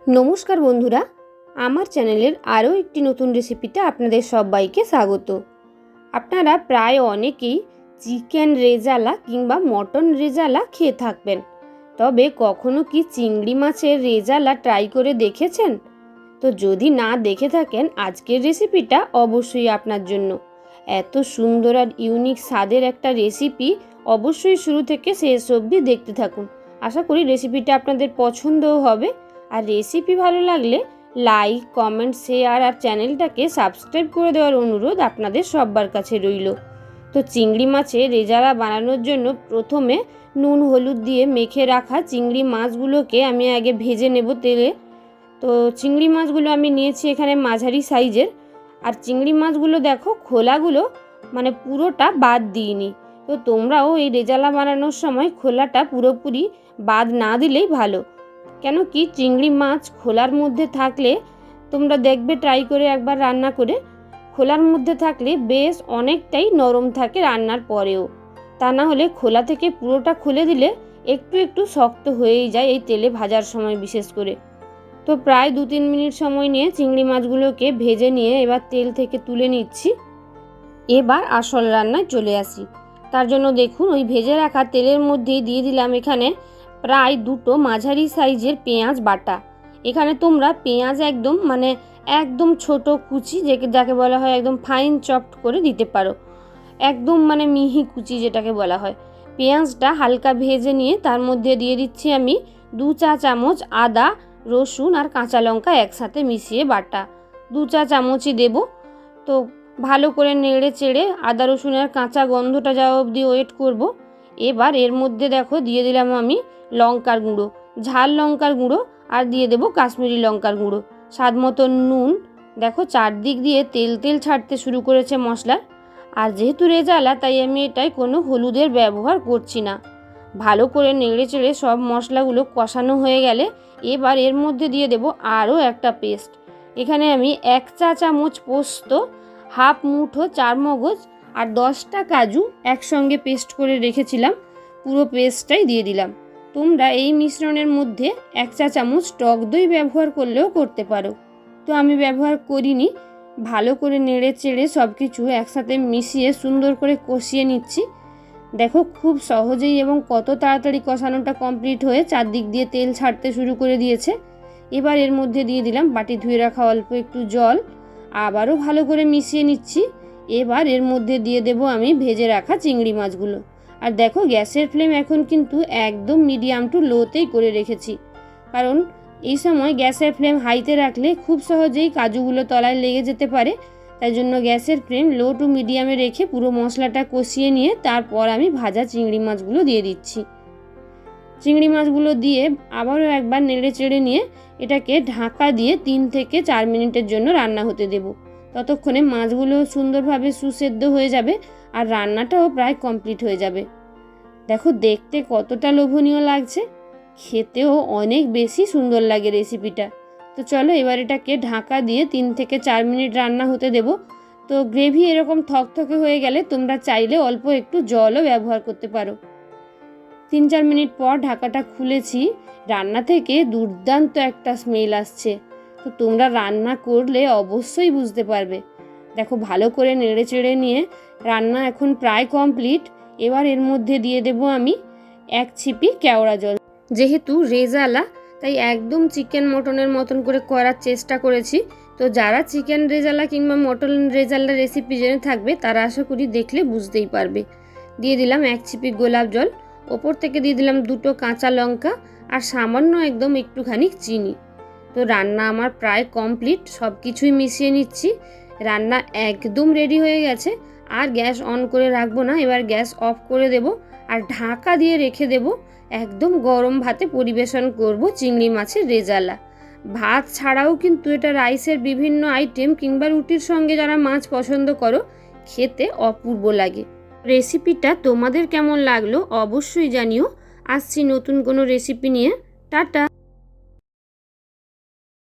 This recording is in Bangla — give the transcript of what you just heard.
নমস্কার বন্ধুরা, আমার চ্যানেলের আরও একটি নতুন রেসিপিতে আপনাদের সবাইকে স্বাগত। আপনারা প্রায় অনেকেই চিকেন রেজালা কিংবা মটন রেজালা খেয়ে থাকবেন, তবে কখনো কি চিংড়ি মাছের রেজালা ট্রাই করে দেখেছেন? তো যদি না দেখে থাকেন, আজকের রেসিপিটা অবশ্যই আপনার জন্য। এত সুন্দর আর ইউনিক স্বাদের একটা রেসিপি, অবশ্যই শুরু থেকে শেষ অবধি দেখতে থাকুন। আশা করি রেসিপিটা আপনাদের পছন্দও হবে। আর রেসিপি ভালো লাগলে লাইক, কমেন্ট, শেয়ার আর চ্যানেলটাকে সাবস্ক্রাইব করে দেওয়ার অনুরোধ আপনাদের সবার কাছে রইল। তো চিংড়ি মাছের রেজালা বানানোর জন্য প্রথমে নুন হলুদ দিয়ে মেখে রাখা চিংড়ি মাছগুলোকে আমি আগে ভেজে নেব তেলে। তো চিংড়ি মাছগুলো আমি নিয়েছি এখানে মাঝারি সাইজের। আর চিংড়ি মাছগুলো দেখো, খোলাগুলো মানে পুরোটা বাদ দিইনি। তো তোমরাও এই রেজালা বানানোর সময় খোলাটা পুরোপুরি বাদ না দিলেই ভালো। কেন কি চিংড়ি মাছ খোলার মধ্যে থাকলে, তোমরা দেখবে ট্রাই করে একবার রান্না করে, খোলার মধ্যে থাকলে বেশ অনেকটাই নরম থাকে রান্নার পরেও। তা না হলে খোলা থেকে পুরোটা খুলে দিলে একটু একটু শক্ত হয়েই যায় এই তেলে ভাজার সময় বিশেষ করে। তো প্রায় 2-3 মিনিট সময় নিয়ে চিংড়ি মাছগুলোকে ভেজে নিয়ে এবার তেল থেকে তুলে নিচ্ছি। এবার আসল রান্নায় চলে আসি। তার জন্য দেখুন, ওই ভেজে রাখা তেলের মধ্যেই দিয়ে দিলাম এখানে প্রায় 2টো মাঝারি সাইজের পেঁয়াজ বাটা। এখানে তোমরা পেঁয়াজ একদম ছোট কুচি, যাকে বলা হয় একদম ফাইন চপড করে দিতে পারো, একদম মিহি কুচি যেটাকে বলা হয়। পেঁয়াজটা হালকা ভেজে নিয়ে তার মধ্যে দিয়ে দিচ্ছি আমি 2 চা চামচ আদা, রসুন আর কাঁচা লঙ্কা একসাথে মিশিয়ে বাটা। 2 চা চামচই দেব। তো ভালো করে নেড়ে চেড়ে আদা রসুনের কাঁচা গন্ধটা যাওয়া অবধি ওয়েট করব। এবার এর মধ্যে দেখো দিয়ে দিলাম আমি লঙ্কার গুঁড়ো, ঝাল লঙ্কার গুঁড়ো, আর দিয়ে দেবো কাশ্মীরি লঙ্কার গুঁড়ো, স্বাদ মতো নুন। দেখো চারদিক দিয়ে তেল তেল ছাড়তে শুরু করেছে মশলার। আর যেহেতু রেজালা, তাই আমি এটাই কোনো হলুদের ব্যবহার করছি না। ভালো করে নেড়ে চেড়ে সব মশলাগুলো কষানো হয়ে গেলে এবার এর মধ্যে দিয়ে দেবো আরও একটা পেস্ট। এখানে আমি 1 চা চামচ পোস্ত, হাফ মুঠো চারমগজ আর 10টা কাজু একসঙ্গে পেস্ট করে রেখেছিলাম, পুরো পেস্টটাই দিয়ে দিলাম। তোমরা এই মিশ্রণের মধ্যে 1 চা চামচ টক দই ব্যবহার করলেও করতে পারো, তো আমি ব্যবহার করিনি। ভালো করে নেড়ে চেড়ে সব কিছু একসাথে মিশিয়ে সুন্দর করে কষিয়ে নিচ্ছি। দেখো খুব সহজেই এবং কত তাড়াতাড়ি কষানোটা কমপ্লিট হয়ে চারদিক দিয়ে তেল ছাড়তে শুরু করে দিয়েছে। এবার এর মধ্যে দিয়ে দিলাম বাটি ধুয়ে রাখা অল্প একটু জল, আবারও ভালো করে মিশিয়ে নিচ্ছি। এবার এর মধ্যে দিয়ে দেব আমি ভেজে রাখা চিংড়ি মাছগুলো। আর দেখো গ্যাসের ফ্লেম এখন কিন্তু একদম মিডিয়াম টু লোতেই করে রেখেছি, কারণ এই সময় গ্যাসের ফ্লেম হাইতে রাখলে খুব সহজেই কাজুগুলো তলায় লেগে যেতে পারে। তাই জন্য গ্যাসের ফ্লেম লো টু মিডিয়ামে রেখে পুরো মশলাটা কষিয়ে নিয়ে তারপর আমি ভাজা চিংড়ি মাছগুলো দিয়ে দিচ্ছি। চিংড়ি মাছগুলো দিয়ে আবারও একবার নেড়ে চেড়ে নিয়ে এটাকে ঢাকা দিয়ে 3 থেকে 4 মিনিটের জন্য রান্না হতে দেব। ততক্ষণে মাছগুলো সুন্দরভাবে সুসেদ্ধ হয়ে যাবে আর রান্নাটাও প্রায় কমপ্লিট হয়ে যাবে। দেখো দেখতে কতটা লোভনীয় লাগছে, খেতেও অনেক বেশি সুন্দর লাগে রেসিপিটা। তো চলো এবার এটাকে ঢাকা দিয়ে 3 থেকে 4 মিনিট রান্না হতে দেব। তো গ্রেভি এরকম থকথকে হয়ে গেলে তোমরা চাইলে অল্প একটু জলও ব্যবহার করতে পারো। 3-4 মিনিট পর ঢাকাটা খুলেছি, রান্না থেকে দুর্দান্ত একটা স্মেল আসছে। তো তোমরা রান্না করলে অবশ্যই বুঝতে পারবে। দেখো ভালো করে নেড়ে চেড়ে নিয়ে রান্না এখন প্রায় কমপ্লিট। এবার এর মধ্যে দিয়ে দেব আমি 1 ছিপি কেওড়া জল। যেহেতু রেজালা, তাই একদম চিকেন মটনের মতন করে করার চেষ্টা করেছি। তো যারা চিকেন রেজালা কিংবা মটন রেজালা রেসিপি জেনে থাকবে তারা আশা করি দেখলে বুঝতেই পারবে। দিয়ে দিলাম 1 ছিপি গোলাপ জল, ওপর থেকে দিয়ে দিলাম 2টো কাঁচা লঙ্কা আর সামান্য একদম একটুখানি চিনি। তো রান্না আমার প্রায় কমপ্লিট, সব কিছুই মিশিয়ে নিচ্ছি। রান্না একদম রেডি হয়ে গেছে, আর গ্যাস অন করে রাখবো না, এবার গ্যাস অফ করে দেব আর ঢাকা দিয়ে রেখে দেব। একদম গরম ভাতে পরিবেশন করব চিংড়ি মাছের রেজালা। ভাত ছাড়াও কিন্তু এটা রাইসের বিভিন্ন আইটেম কিংবা রুটির সঙ্গে যারা মাছ পছন্দ করো, খেতে অপূর্ব লাগে। রেসিপিটা তোমাদের কেমন লাগলো অবশ্যই জানিও। আসছি নতুন কোনো রেসিপি নিয়ে। টাটা।